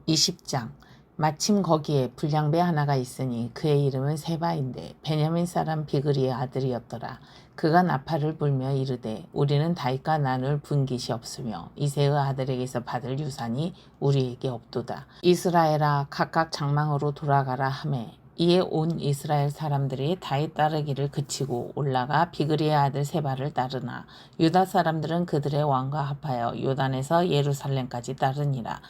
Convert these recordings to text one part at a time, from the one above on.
20장. 마침 거기에 불량배 하나가 있으니 그의 이름은 세바인데 베냐민 사람 비그리의 아들이었더라. 그가 나팔을 불며 이르되 우리는 다윗과 나눌 분깃이 없으며 이새의 아들에게서 받을 유산이 우리에게 없도다. 이스라엘아 각각 장망으로 돌아가라 하매 이에 온 이스라엘 사람들이 다윗 따르기를 그치고 올라가 비그리의 아들 세바를 따르나 유다 사람들은 그들의 왕과 합하여 요단에서 예루살렘까지 따르니라.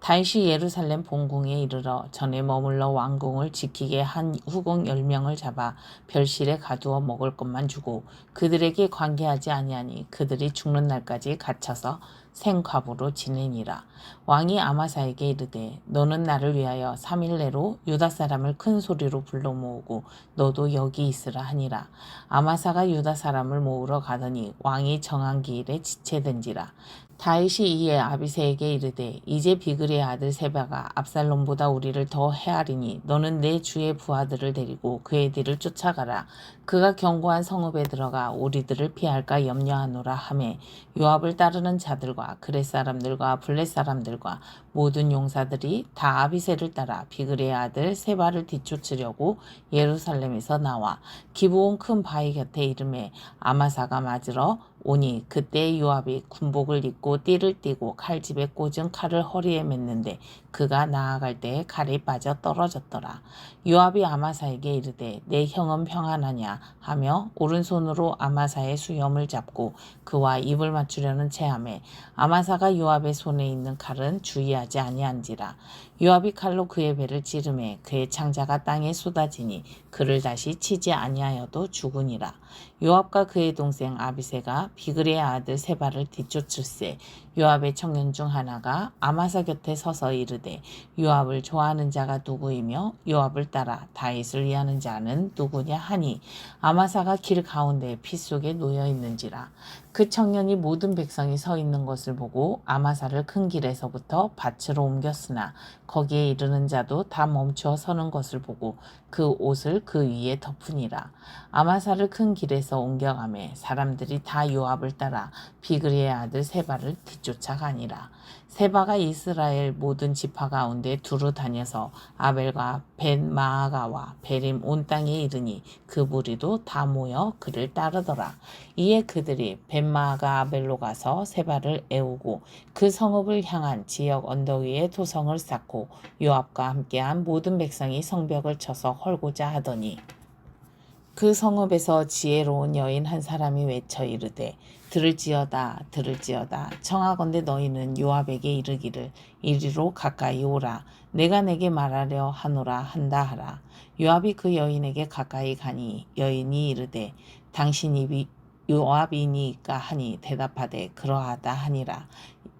다윗이 예루살렘 본궁에 이르러 전에 머물러 왕궁을 지키게 한 후궁 10명을 잡아 별실에 가두어 먹을 것만 주고 그들에게 관계하지 아니하니 그들이 죽는 날까지 갇혀서 생과부로 지내니라. 왕이 아마사에게 이르되 너는 나를 위하여 3일 내로 유다 사람을 큰 소리로 불러 모으고 너도 여기 있으라 하니라. 아마사가 유다 사람을 모으러 가더니 왕이 정한 기일에 지체된지라. 다윗이 이에 아비새에게 이르되 이제 비그리의 아들 세바가 압살롬보다 우리를 더 헤아리니 너는 내 주의 부하들을 데리고 그의 뒤를 쫓아가라. 그가 견고한 성읍에 들어가 우리들을 피할까 염려하노라 하매 요압을 따르는 자들과 그렛 사람들과 블렛 사람들과 모든 용사들이 다 아비새를 따라 비그리의 아들 세바를 뒤쫓으려고 예루살렘에서 나와 기브온 큰 바위 곁에 이르매 아마사가 맞으러 오니 그때 요압이 군복을 입고 띠를 띠고 칼집에 꽂은 칼을 허리에 맸는데 그가 나아갈 때에 칼이 빠져 떨어졌더라. 요압이 아마사에게 이르되 내 형은 평안하냐 하며 오른손으로 아마사의 수염을 잡고 그와 입을 맞추려는 체함에 아마사가 요압의 손에 있는 칼은 주의하지 아니한지라. 요압이 칼로 그의 배를 찌르매 그의 창자가 땅에 쏟아지니 그를 다시 치지 아니하여도 죽으니라. 요압과 그의 동생 아비새가 비그리의 아들 세바를 뒤쫓을세 요압의 청년 중 하나가 아마사 곁에 서서 이르되 요압을 좋아하는 자가 누구이며 요압을 따라 다윗을 위하는 자는 누구냐 하니 아마사가 길 가운데 피 속에 놓여 있는지라. 그 청년이 모든 백성이 서 있는 것을 보고 아마사를 큰 길에서부터 밭으로 옮겼으나 거기에 이르는 자도 다 멈추어 서는 것을 보고 그 옷을 그 위에 덮으니라. 아마사를 큰 길에서 옮겨가매 사람들이 다 요압을 따라 비그리의 아들 세바를 뒤쫓아가니라. 세바가 이스라엘 모든 지파 가운데 두루 다녀서 아벨과 벳마아가와 베림 온 땅에 이르니 그 무리도 다 모여 그를 따르더라. 이에 그들이 벳마아가 아벨로 가서 세바를 애우고 그 성읍을 향한 지역 언덕 위에 도성을 쌓고 요압과 함께한 모든 백성이 성벽을 쳐서 헐고자 하더니 그 성읍에서 지혜로운 여인 한 사람이 외쳐 이르되 들을지어다 들을지어다 청하건대 너희는 요압에게 이르기를 이리로 가까이 오라 내가 내게 말하려 하노라 한다 하라. 요압이 그 여인에게 가까이 가니 여인이 이르되 당신이 요압이니까 하니 대답하되 그러하다 하니라.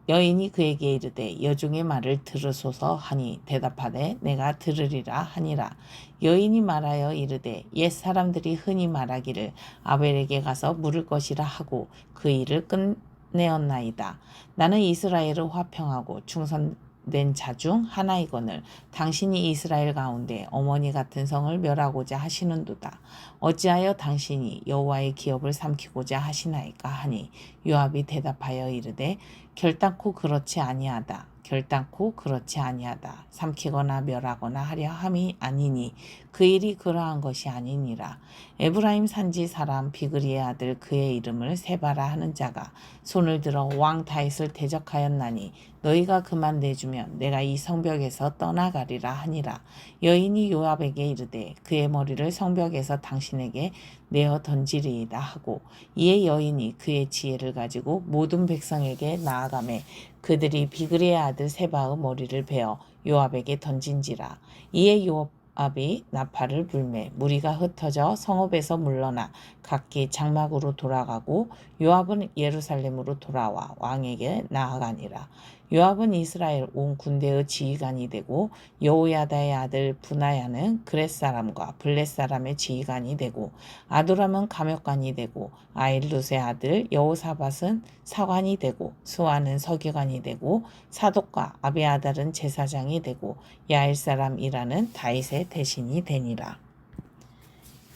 여인이 그에게 이르되 여중의 말을 들으소서 하니 대답하되 내가 들으리라 하니라. 여인이 말하여 이르되 옛 사람들이 흔히 말하기를 아벨에게 가서 물을 것이라 하고 그 일을 끝내었나이다. 나는 이스라엘을 화평하고 충성된 자 중 하나이거늘 당신이 이스라엘 가운데 어머니 같은 성을 멸하고자 하시는도다. 어찌하여 당신이 여호와의 기업을 삼키고자 하시나이까 하니 요압이 대답하여 이르되 결단코 그렇지 아니하다. 결단코 그렇지 아니하다. 삼키거나 멸하거나 하려 함이 아니니 그 일이 그러한 것이 아니니라. 에브라임 산지 사람 비그리의 아들 그의 이름을 세바라 하는 자가 손을 들어 왕 다윗을 대적하였나니 너희가 그만 내주면 내가 이 성벽에서 떠나가리라 하니라. 여인이 요압에게 이르되 그의 머리를 성벽에서 당신에게 내어 던지리이다 하고 이에 여인이 그의 지혜를 가지고 모든 백성에게 나아가매 그들이 비그리의 아들 세바의 머리를 베어 요압에게 던진지라. 이에 요압이 나팔을 불매 무리가 흩어져 성읍에서 물러나 각기 장막으로 돌아가고 요압은 예루살렘으로 돌아와 왕에게 나아가니라. 요압은 이스라엘 온 군대의 지휘관이 되고 여호야다의 아들 브나야는 그렛 사람과 블렛 사람의 지휘관이 되고 아도람은 감역관이 되고 아일룻의 아들 여호사밧은 사관이 되고 스와는 서기관이 되고 사독과 아비아달은 제사장이 되고 야일 사람 이라는 다윗의 대신이 되니라.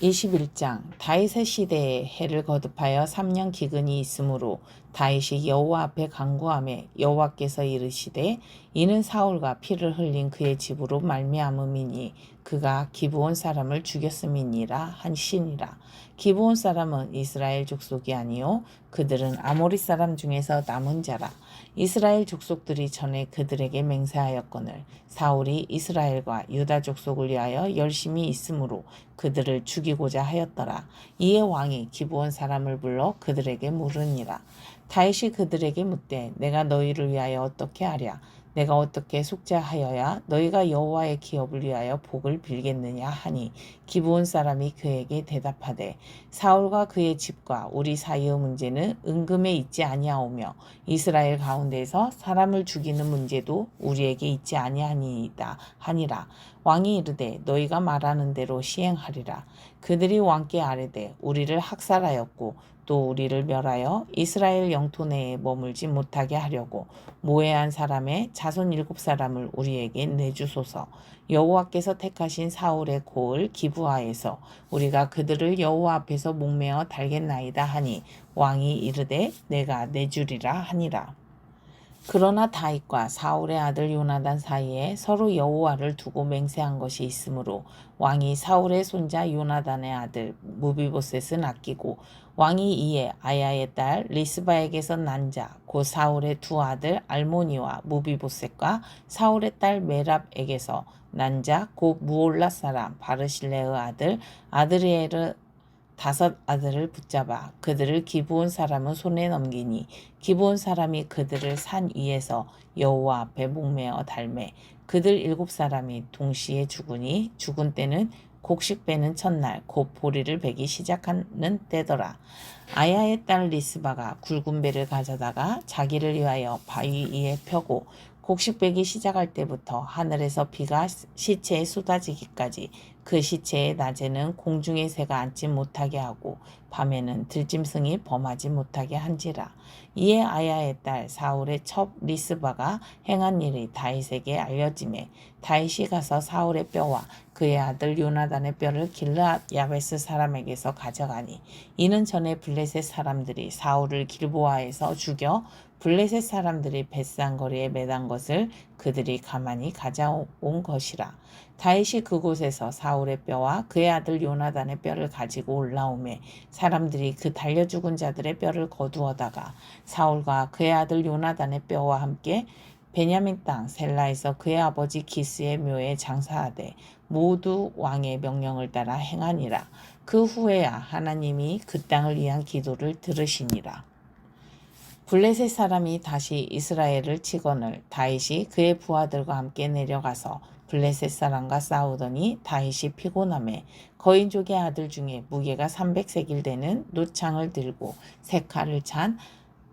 21장. 다윗의 시대에 해를 거듭하여 3년 기근이 있으므로 다윗이 여호와 앞에 간구하며 여호와께서 이르시되 이는 사울과 피를 흘린 그의 집으로 말미암음이니 그가 기브온 사람을 죽였음이니라 하시니라. 기브온 사람은 이스라엘 족속이 아니요 그들은 아모리 사람 중에서 남은 자라. 이스라엘 족속들이 전에 그들에게 맹세하였거늘 사울이 이스라엘과 유다 족속을 위하여 열심히 있으므로 그들을 죽이고자 하였더라. 이에 왕이 기브온 사람을 불러 그들에게 물으니라. 다윗이 그들에게 묻되 내가 너희를 위하여 어떻게 하랴? 내가 어떻게 속죄하여야 너희가 여호와의 기업을 위하여 복을 빌겠느냐 하니 기브온 사람이 그에게 대답하되 사울과 그의 집과 우리 사이의 문제는 은금에 있지 아니하오며 이스라엘 가운데서 사람을 죽이는 문제도 우리에게 있지 아니하니이다 하니라. 왕이 이르되 너희가 말하는 대로 시행하리라. 그들이 왕께 아뢰되 우리를 학살하였고 또 우리를 멸하여 이스라엘 영토 내에 머물지 못하게 하려고 모해한 사람의 자손 7사람을 우리에게 내주소서. 여호와께서 택하신 사울의 고을 기브아에서 우리가 그들을 여호와 앞에서 목매어 달겠나이다 하니 왕이 이르되 내가 내주리라 하니라. 그러나 다윗과 사울의 아들 요나단 사이에 서로 여호와를 두고 맹세한 것이 있으므로 왕이 사울의 손자 요나단의 아들 무비보셋은 아끼고 왕이 이에 아야의 딸 리스바에게서 난 자 곧 사울의 두 아들 알모니와 무비보셋과 사울의 딸 메랍에게서 난 자 곧 무올라 사람 바르실레의 아들 아드리엘의 5 아들을 붙잡아 그들을 기브온 사람은 손에 넘기니 기브온 사람이 그들을 산 위에서 여호와 앞에 목매어 달매 그들 7사람이 동시에 죽으니 죽은 때는 곡식 빼는 첫날 곧 보리를 베기 시작하는 때더라. 아야의 딸 리스바가 굵은 배를 가져다가 자기를 위하여 바위 위에 펴고 곡식 빼기 시작할 때부터 하늘에서 비가 시체에 쏟아지기까지 그 시체에 낮에는 공중의 새가 앉지 못하게 하고 밤에는 들짐승이 범하지 못하게 한지라. 이에 아야의 딸 사울의 첩 리스바가 행한 일이 다윗에게 알려지매 다윗이 가서 사울의 뼈와 그의 아들 요나단의 뼈를 길르앗 야베스 사람에게서 가져가니 이는 전에 블레셋 사람들이 사울을 길보아에서 죽여 블레셋 사람들이 벳산거리에 매단 것을 그들이 가만히 가져온 것이라. 다윗이 그곳에서 사울의 뼈와 그의 아들 요나단의 뼈를 가지고 올라오매 사람들이 그 달려 죽은 자들의 뼈를 거두어다가 사울과 그의 아들 요나단의 뼈와 함께 베냐민 땅 셀라에서 그의 아버지 기스의 묘에 장사하되 모두 왕의 명령을 따라 행하니라. 그 후에야 하나님이 그 땅을 위한 기도를 들으시니라. 블레셋 사람이 다시 이스라엘을 치거늘 다윗이 그의 부하들과 함께 내려가서 블레셋 사람과 싸우더니 다윗이 피곤하매 거인족의 아들 중에 무게가 300세길 되는 노창을 들고 세 칼을 찬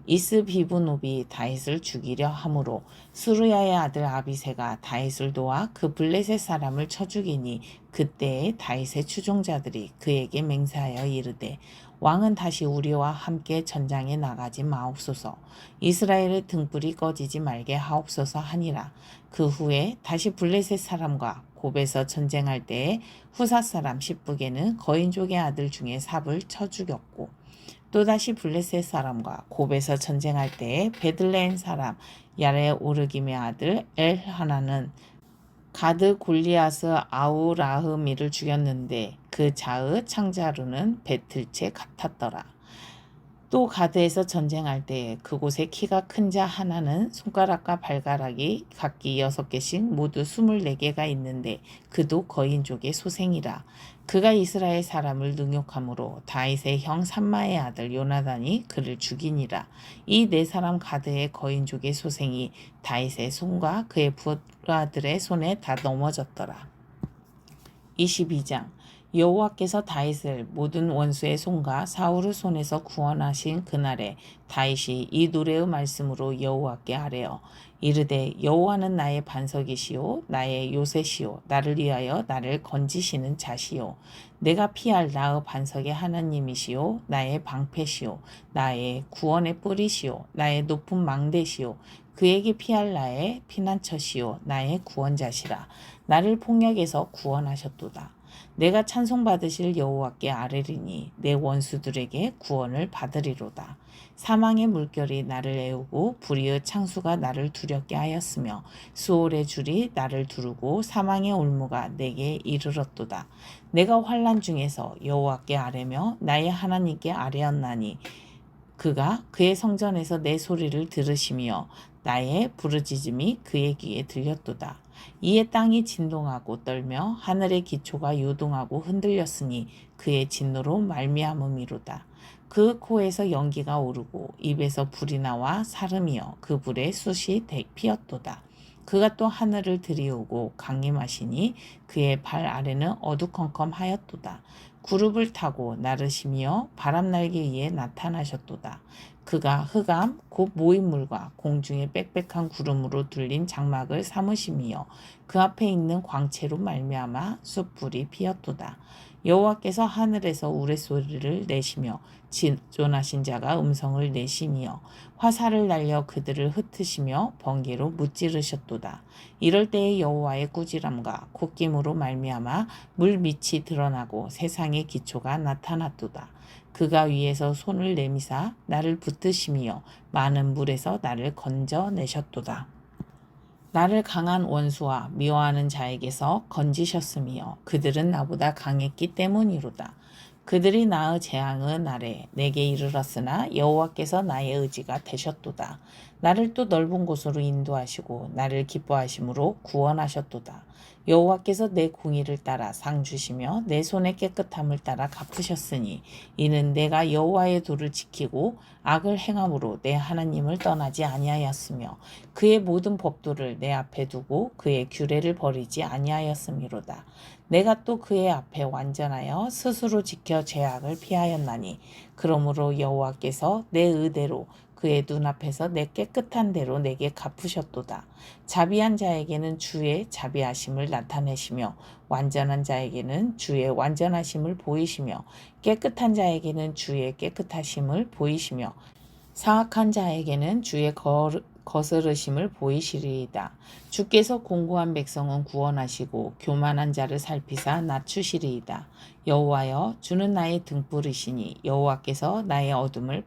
이스비브노비 다윗을 죽이려 하므로 수르야의 아들 아비새가 다윗을 도와 그 블레셋 사람을 쳐 죽이니 그때에 다윗의 추종자들이 그에게 맹세하여 이르되 왕은 다시 우리와 함께 전장에 나가지 마옵소서. 이스라엘의 등불이 꺼지지 말게 하옵소서 하니라. 그 후에 다시 블레셋 사람과 곱에서 전쟁할 때에 후사 사람 십북에는 거인족의 아들 중에 삽을 쳐 죽였고 또다시 블레셋 사람과 곱에서 전쟁할 때에 베들레헴 사람 야레오르김의 아들 엘하나는 가드 골리앗의 아우라흐미를 죽였는데 그 자의 창자루는 배틀채 같았더라. 또 가드에서 전쟁할 때에 그곳에 키가 큰 자 하나는 손가락과 발가락이 각기 6개씩 모두 24개가 있는데 그도 거인족의 소생이라. 그가 이스라엘 사람을 능욕함으로 다윗의 형 삼마의 아들 요나단이 그를 죽이니라. 이 4사람 가드의 거인족의 소생이 다윗의 손과 그의 부하들의 손에 다 넘어졌더라. 22장 여호와께서 다윗을 모든 원수의 손과 사울의 손에서 구원하신 그날에 다윗이 이 노래의 말씀으로 여호와께 아뢰어 이르되 여호와는 나의 반석이시오 나의 요새시오 나를 위하여 나를 건지시는 자시오 내가 피할 나의 반석의 하나님이시오 나의 방패시오 나의 구원의 뿌리시오 나의 높은 망대시오 그에게 피할 나의 피난처시오 나의 구원자시라 나를 폭력에서 구원하셨도다. 내가 찬송받으실 여호와께 아뢰리니 내 원수들에게 구원을 받으리로다. 사망의 물결이 나를 애우고 불의의 창수가 나를 두렵게 하였으며 수월의 줄이 나를 두르고 사망의 올무가 내게 이르렀도다. 내가 환난 중에서 여호와께 아뢰며 나의 하나님께 아뢰었나니 그가 그의 성전에서 내 소리를 들으시며 나의 부르짖음이 그의 귀에 들렸도다. 이에 땅이 진동하고 떨며 하늘의 기초가 요동하고 흔들렸으니 그의 진노로 말미암음이로다. 그 코에서 연기가 오르고 입에서 불이 나와 사름이여 그 불에 숯이 피었도다. 그가 또 하늘을 들이우고 강림하시니 그의 발 아래는 어두컴컴하였도다. 구룹을 타고 나르시며 바람날개 위에 나타나셨도다. 그가 흑암 곧 모인물과 공중의 빽빽한 구름으로 둘린 장막을 삼으시며 그 앞에 있는 광채로 말미암아 숯불이 피었도다. 여호와께서 하늘에서 우레소리를 내시며 진존하신 자가 음성을 내시며 화살을 날려 그들을 흩으시며 번개로 무찌르셨도다. 이럴 때에 여호와의 꾸지람과 콧김으로 말미암아 물 밑이 드러나고 세상의 기초가 나타났도다. 그가 위에서 손을 내미사 나를 붙드시며 많은 물에서 나를 건져내셨도다. 나를 강한 원수와 미워하는 자에게서 건지셨으며 그들은 나보다 강했기 때문이로다. 그들이 나의 재앙의 날에 내게 이르렀으나 여호와께서 나의 의지가 되셨도다. 나를 또 넓은 곳으로 인도하시고 나를 기뻐하심으로 구원하셨도다. 여호와께서 내 공의를 따라 상 주시며 내 손의 깨끗함을 따라 갚으셨으니 이는 내가 여호와의 도를 지키고 악을 행함으로 내 하나님을 떠나지 아니하였으며 그의 모든 법도를 내 앞에 두고 그의 규례를 버리지 아니하였음이로다. 내가 또 그의 앞에 완전하여 스스로 지켜 죄악을 피하였나니 그러므로 여호와께서 내 의대로 그의 눈앞에서 내 깨끗한 대로 내게 갚으셨도다. 자비한 자에게는 주의 자비하심을 나타내시며 완전한 자에게는 주의 완전하심을 보이시며 깨끗한 자에게는 주의 깨끗하심을 보이시며 사악한 자에게는 주의 거스르심을 보이시리이다. 주께서 공고한 백성은 구원하시고 교만한 자를 살피사 낮추시리이다. 여호와여 주는 나의 등불이시니 여호와께서 나의 어둠을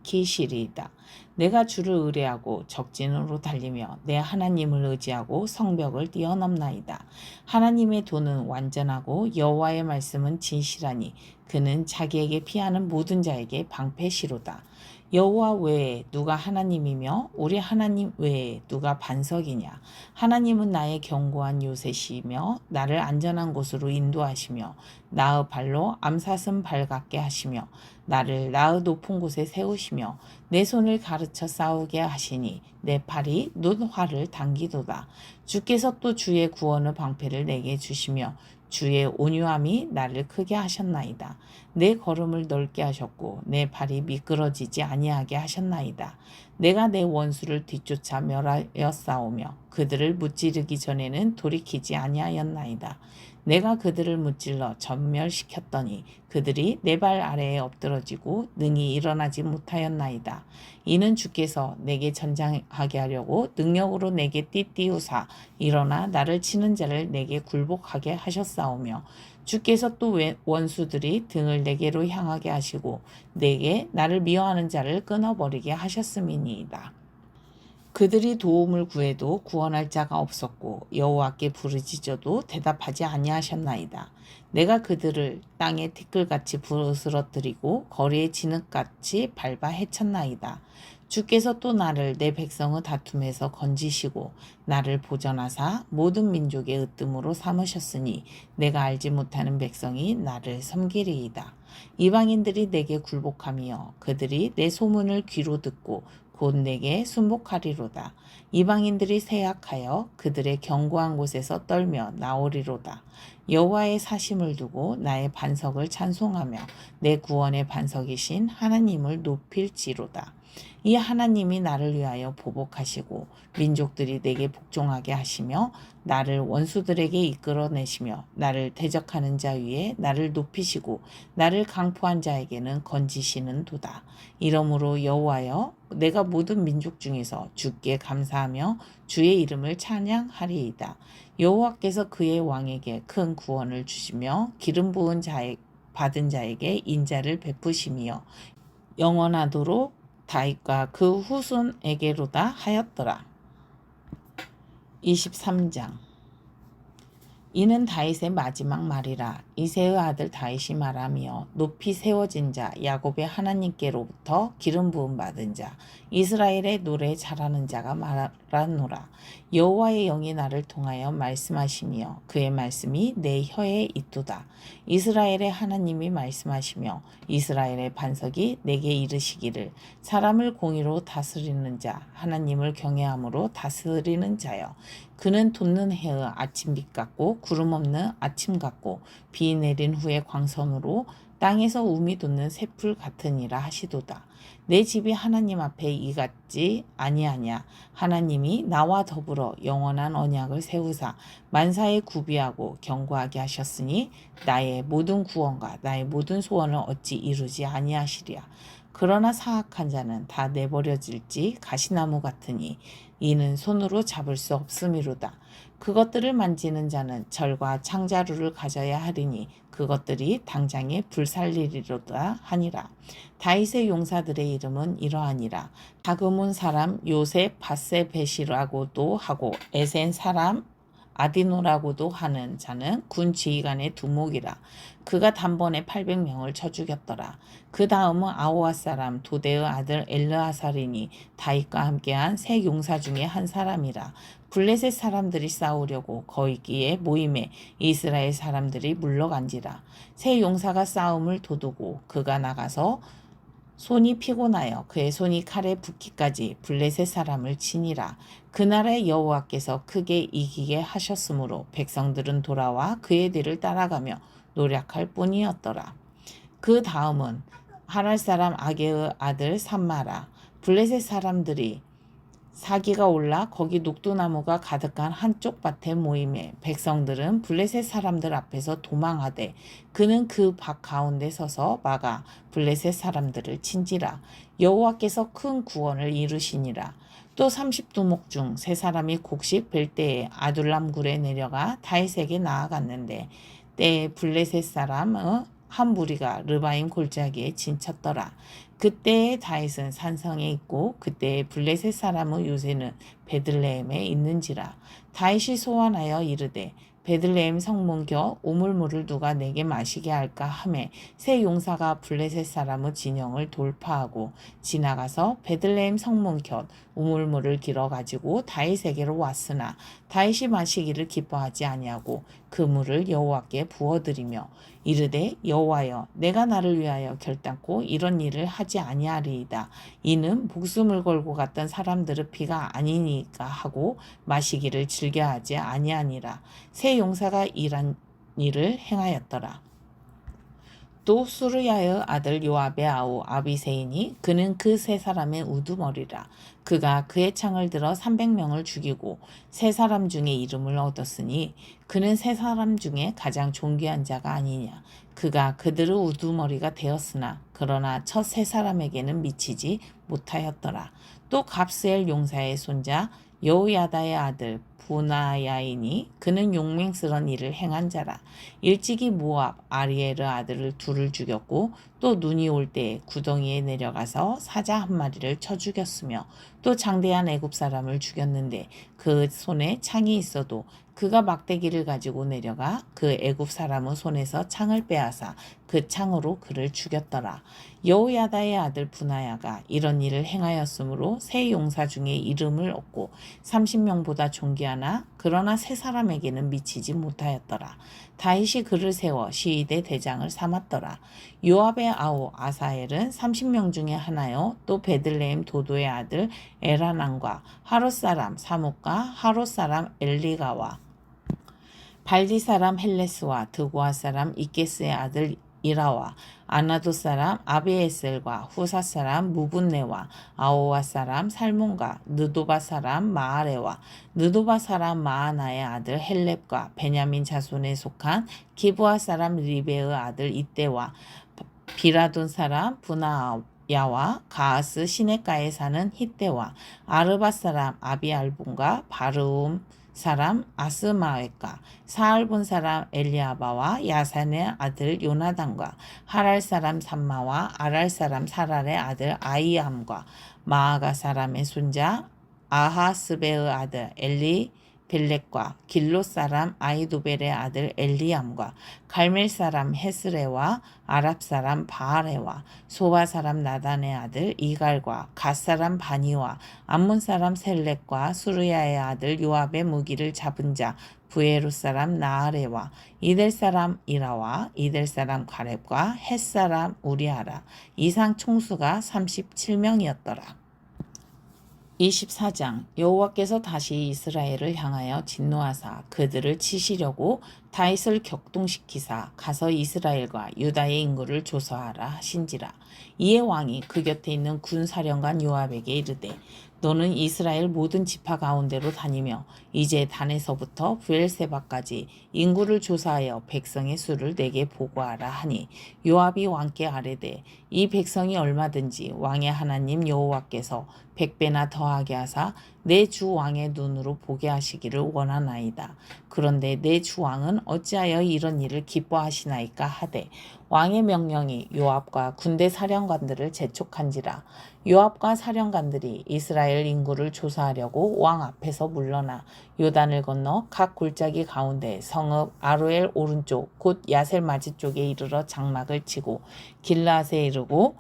밝히시리이다. 내가 주를 의뢰하고 적진으로 달리며 내 하나님을 의지하고 성벽을 뛰어넘나이다. 하나님의 도는 완전하고 여호와의 말씀은 진실하니 그는 자기에게 피하는 모든 자에게 방패시로다. 여호와 외에 누가 하나님이며 우리 하나님 외에 누가 반석이냐. 하나님은 나의 견고한 요새시며 나를 안전한 곳으로 인도하시며 나의 발로 암사슴 발같게 하시며 나를 나의 높은 곳에 세우시며 내 손을 가르쳐 싸우게 하시니 내 팔이 눈화를 당기도다. 주께서 또 주의 구원의 방패를 내게 주시며 주의 온유함이 나를 크게 하셨나이다. 내 걸음을 넓게 하셨고 내 발이 미끄러지지 아니하게 하셨나이다. 내가 내 원수를 뒤쫓아 멸하였사오며 그들을 무찌르기 전에는 돌이키지 아니하였나이다. 내가 그들을 무찔러 전멸시켰더니 그들이 내 발 아래에 엎드러지고 능히 일어나지 못하였나이다. 이는 주께서 내게 전장하게 하려고 능력으로 내게 띠띠우사 일어나 나를 치는 자를 내게 굴복하게 하셨사오며 주께서 또 원수들이 등을 내게로 향하게 하시고 내게 나를 미워하는 자를 끊어버리게 하셨음이니이다. 그들이 도움을 구해도 구원할 자가 없었고 여호와께 부르짖어도 대답하지 아니하셨나이다. 내가 그들을 땅에 티끌같이 부스러뜨리고 거리에 진흙같이 밟아 헤쳤나이다. 주께서 또 나를 내 백성의 다툼에서 건지시고 나를 보전하사 모든 민족의 으뜸으로 삼으셨으니 내가 알지 못하는 백성이 나를 섬기리이다. 이방인들이 내게 굴복하며 그들이 내 소문을 귀로 듣고 곧 내게 순복하리로다. 이방인들이 세약하여 그들의 견고한 곳에서 떨며 나오리로다. 여호와의 사심을 두고 나의 반석을 찬송하며 내 구원의 반석이신 하나님을 높일지로다. 이 하나님이 나를 위하여 보복하시고 민족들이 내게 복종하게 하시며 나를 원수들에게 이끌어내시며 나를 대적하는 자 위에 나를 높이시고 나를 강포한 자에게는 건지시는 도다. 이러므로 여호와여, 내가 모든 민족 중에서 주께 감사하며 주의 이름을 찬양하리이다. 여호와께서 그의 왕에게 큰 구원을 주시며 기름 부은 받은 자에게 인자를 베푸시며 영원하도록 다윗과 그 후손에게로다 하였더라. 23장. 이는 다윗의 마지막 말이라. 이새의 아들 다윗이 말하며 높이 세워진 자 야곱의 하나님께로부터 기름 부음 받은 자 이스라엘의 노래 잘하는 자가 말하노라. 여호와의 영이 나를 통하여 말씀하시며 그의 말씀이 내 혀에 있도다. 이스라엘의 하나님이 말씀하시며 이스라엘의 반석이 내게 이르시기를 사람을 공의로 다스리는 자 하나님을 경외함으로 다스리는 자여 그는 돋는 해의 아침빛 같고 구름 없는 아침 같고 비 내린 후의 광선으로 땅에서 우미 돋는 새풀 같으니라 하시도다. 내 집이 하나님 앞에 이같지 아니하냐. 하나님이 나와 더불어 영원한 언약을 세우사 만사에 구비하고 견고하게 하셨으니 나의 모든 구원과 나의 모든 소원을 어찌 이루지 아니하시랴. 그러나 사악한 자는 다 내버려질지 가시나무 같으니 이는 손으로 잡을 수 없음이로다. 그것들을 만지는 자는 절과 창자루를 가져야 하리니 그것들이 당장에 불살리리로다 하니라. 다윗의 용사들의 이름은 이러하니라. 다그몬 사람 요셉 바세벳이라고도 하고 에센 사람 아디노라고도 하는 자는 군 지휘관의 두목이라. 그가 단번에 800명을 쳐 죽였더라. 그 다음은 아호와 사람 도대의 아들 엘르아살이니 다윗과 함께한 세 용사 중에 한 사람이라. 블레셋 사람들이 싸우려고 거기에 모임에 이스라엘 사람들이 물러간지라. 세 용사가 싸움을 도두고 그가 나가서 손이 피곤하여 그의 손이 칼에 붓기까지 블레셋 사람을 치니라. 그날에 여호와께서 크게 이기게 하셨으므로 백성들은 돌아와 그의 뒤를 따라가며 노력할 뿐이었더라. 그 다음은 하랄 사람 아게의 아들 삼마라. 블레셋 사람들이 사기가 올라 거기 녹두나무가 가득한 한쪽 밭에 모임에 백성들은 블레셋 사람들 앞에서 도망하되 그는 그 밭 가운데 서서 막아 블레셋 사람들을 친지라. 여호와께서 큰 구원을 이루시니라. 또 30두목 중 세 사람이 곡식 벨 때에 아둘람 굴에 내려가 다윗에게 나아갔는데 때에 블레셋 사람의 한 무리가 르바임 골짜기에 진쳤더라. 그때의 다윗은 산성에 있고 그때의 블레셋 사람의 요새는 베들레헴에 있는지라. 다윗이 소환하여 이르되 베들레헴 성문 겨 우물물을 누가 내게 마시게 할까 하매 세 용사가 블레셋 사람의 진영을 돌파하고 지나가서 베들레헴 성문 곁 우물물을 길어 가지고 다윗에게로 왔으나 다윗이 마시기를 기뻐하지 아니하고 그 물을 여호와께 부어드리며 이르되 여호와여, 내가 나를 위하여 결단코 이런 일을 하지 아니하리이다. 이는 목숨을 걸고 갔던 사람들의 피가 아니니까 하고 마시기를 즐겨하지 아니하니라. 세 용사가 이런 일을 행하였더라. 또 수르야의 아들 요압의 아우 아비새이니 그는 그 세 사람의 우두머리라. 그가 그의 창을 들어 300명을 죽이고 세 사람 중에 이름을 얻었으니 그는 세 사람 중에 가장 존귀한 자가 아니냐. 그가 그들의 우두머리가 되었으나 그러나 첫 세 사람에게는 미치지 못하였더라. 또 갑스엘 용사의 손자 여호야다의 아들 부나야이니 그는 용맹스런 일을 행한 자라. 일찍이 모압 아리엘의 아들을 둘을 죽였고 또 눈이 올 때에 구덩이에 내려가서 사자 한 마리를 쳐 죽였으며 또 장대한 애굽 사람을 죽였는데 그 손에 창이 있어도 그가 막대기를 가지고 내려가 그 애굽 사람의 손에서 창을 빼앗아 그 창으로 그를 죽였더라. 여호야다의 아들 부나야가 이런 일을 행하였으므로 세 용사 중에 이름을 얻고 30명보다 존귀하나 그러나 세 사람에게는 미치지 못하였더라. 다윗이 그를 세워 시위대 대장을 삼았더라. 요압의 아우 아사엘은 30명 중에 하나요. 또 베들레헴 도도의 아들 에라난과 하롯 사람 사목과 하롯 사람 엘리가와 발디 사람 헬레스와 드고아 사람 이게스의 아들 이라와 아나도 사람 아비에셀과 후사 사람 무분네와 아오와 사람 살몬과 느도바 사람 마아레와 느도바 사람 마아나의 아들 헬렙과 베냐민 자손에 속한 기브아 사람 리베의 아들 이때와 비라돈 사람 브나야와 가아스 시내가에 사는 히때와 아르바 사람 아비알본과 바르움 사람 아스마웨가 사알본 사람 엘리아바와 야산의 아들 요나단과 하랄 사람 삼마와 아랄 사람 사랄의 아들 아이암과 마아가 사람의 손자 아하스베의 아들 엘리 벨렉과 길롯 사람 아이도벨의 아들 엘리암과 갈멜 사람 헤스레와 아랍 사람 바알레와 소바 사람 나단의 아들 이갈과 갓 사람 바니와 암몬 사람 셀렉과 수르야의 아들 요압의 무기를 잡은 자 부에롯 사람 나아레와 이델 사람 이라와 이델 사람 가렙과 헷 사람 우리아라. 이상 총수가 37명이었더라. 24장 여호와께서 다시 이스라엘을 향하여 진노하사 그들을 치시려고 다윗을 격동시키사 가서 이스라엘과 유다의 인구를 조사하라 하신지라. 이에 왕이 그 곁에 있는 군사령관 요압에게 이르되 너는 이스라엘 모든 지파 가운데로 다니며 이제 단에서부터 브엘세바까지 인구를 조사하여 백성의 수를 내게 보고하라 하니 요압이 왕께 아뢰되 이 백성이 얼마든지 왕의 하나님 여호와께서 100배나 더하게 하사 내 주 왕의 눈으로 보게 하시기를 원하나이다. 그런데 내 주 왕은 어찌하여 이런 일을 기뻐하시나이까 하되 왕의 명령이 요압과 군대 사령관들을 재촉한지라. 요압과 사령관들이 이스라엘 인구를 조사하려고 왕 앞에서 물러나 요단을 건너 각 골짜기 가운데 성읍 아로엘 오른쪽 곧 야셀 맞이 쪽에 이르러 장막을 치고 길라앗에 이르고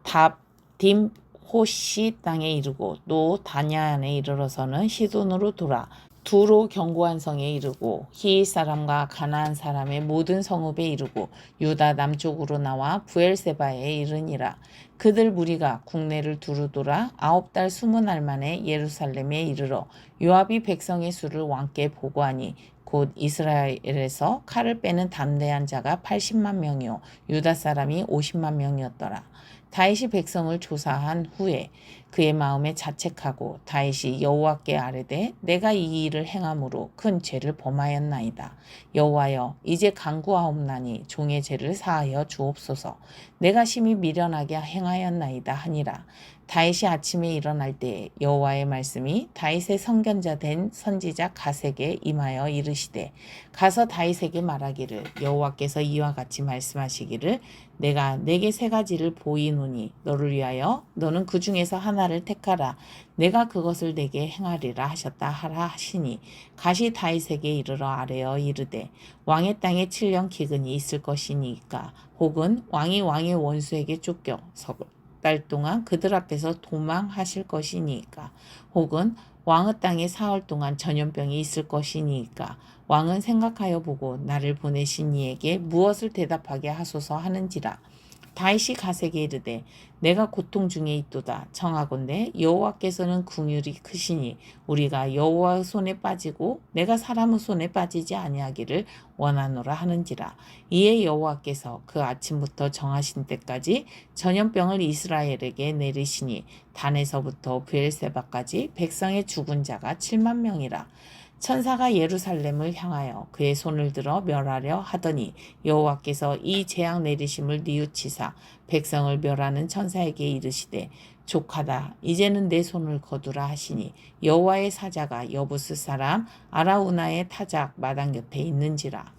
답딤 호시 땅에 이르고 또 다냐안에 이르러서는 시돈으로 돌아 두로 견고한 성에 이르고 히윗 사람과 가나안 사람의 모든 성읍에 이르고 유다 남쪽으로 나와 부엘세바에 이르니라. 그들 무리가 국내를 두루 돌아 9달 20날 만에 예루살렘에 이르러 요압이 백성의 수를 왕께 보고하니 곧 이스라엘에서 칼을 빼는 담대한 자가 80만 명이요 유다 사람이 50만 명이었더라. 다윗이 백성을 조사한 후에 그의 마음에 자책하고 다윗이 여호와께 아뢰되 내가 이 일을 행함으로 큰 죄를 범하였나이다. 여호와여 이제 간구하옵나니 종의 죄를 사하여 주옵소서. 내가 심히 미련하게 행하였나이다 하니라. 다윗이 아침에 일어날 때 여호와의 말씀이 다윗의 선견자 된 선지자 갓에게 임하여 이르시되 가서 다윗에게 말하기를 여호와께서 이와 같이 말씀하시기를 내가 내게 세 가지를 보이노니 너를 위하여 너는 그 중에서 하나를 택하라. 내가 그것을 내게 행하리라 하셨다 하라 하시니 갓이 다윗에게 이르러 아뢰어 이르되 왕의 땅에 7년 기근이 있을 것이니까 혹은 왕이 왕의 원수에게 쫓겨 달 동안 그들 앞에서 도망하실 것이니까 혹은 왕의 땅에 사흘 동안 전염병이 있을 것이니까 왕은 생각하여 보고 나를 보내신 이에게 무엇을 대답하게 하소서 하는지라. 다윗이 갓에게 이르되 내가 고통 중에 있도다. 청하건대 여호와께서는 긍휼이 크시니 우리가 여호와의 손에 빠지고 내가 사람의 손에 빠지지 아니하기를 원하노라 하는지라. 이에 여호와께서 그 아침부터 정하신 때까지 전염병을 이스라엘에게 내리시니 단에서부터 브엘세바까지 백성의 죽은 자가 7만 명이라. 천사가 예루살렘을 향하여 그의 손을 들어 멸하려 하더니 여호와께서 이 재앙 내리심을 뉘우치사 백성을 멸하는 천사에게 이르시되 족하다 이제는 내 손을 거두라 하시니 여호와의 사자가 여부스 사람 아라우나의 타작 마당 곁에 있는지라.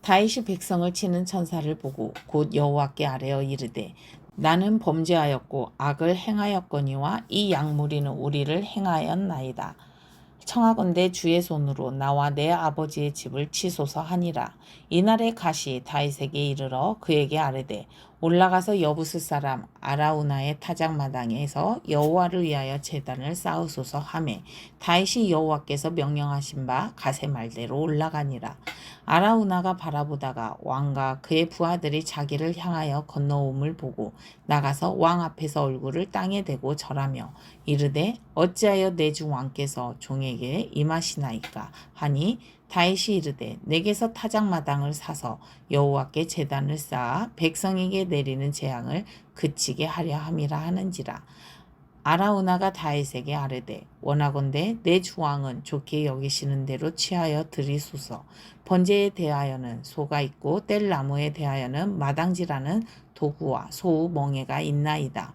다윗이 백성을 치는 천사를 보고 곧 여호와께 아뢰어 이르되 나는 범죄하였고 악을 행하였거니와 이 약무리는 우리를 행하였나이다. 청하건대 주의 손으로 나와 내 아버지의 집을 치소서 하니라. 이날에 갓이 다윗에게 이르러 그에게 아뢰되 올라가서 여부스 사람 아라우나의 타작마당에서 여호와를 위하여 제단을 쌓으소서 하매 다윗이 여호와께서 명령하신 바 갓의 말대로 올라가니라. 아라우나가 바라보다가 왕과 그의 부하들이 자기를 향하여 건너옴을 보고 나가서 왕 앞에서 얼굴을 땅에 대고 절하며 이르되 어찌하여 내 주 왕께서 종에게 임하시나이까 하니 다윗이 이르되 내게서 타작마당을 사서 여호와께 제단을 쌓아 백성에게 내리는 재앙을 그치게 하려 함이라 하는지라. 아라우나가 다윗에게 아뢰되 원하건대 내 주왕은 좋게 여기시는 대로 취하여 드리소서. 번제에 대하여는 소가 있고 뗄 나무에 대하여는 마당지라는 도구와 소우 멍에가 있나이다.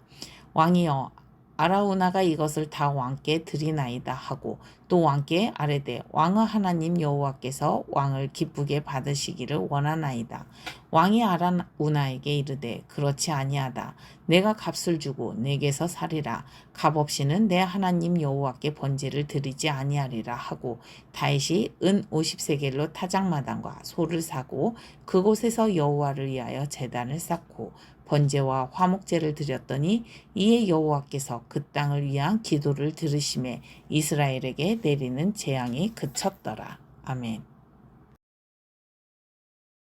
왕이여 아라우나가 이것을 다 왕께 드리나이다 하고 또 왕께 아뢰되 왕의 하나님 여호와께서 왕을 기쁘게 받으시기를 원하나이다. 왕이 아라우나에게 이르되 그렇지 아니하다. 내가 값을 주고 내게서 사리라. 값 없이는 내 하나님 여호와께 번제를 드리지 아니하리라 하고 다윗이 은 50세겔로 타작마당과 소를 사고 그곳에서 여호와를 위하여 제단을 쌓고 번제와 화목제를 드렸더니 이에 여호와께서 그 땅을 위한 기도를 들으심에 이스라엘에게 내리는 재앙이 그쳤더라. 아멘.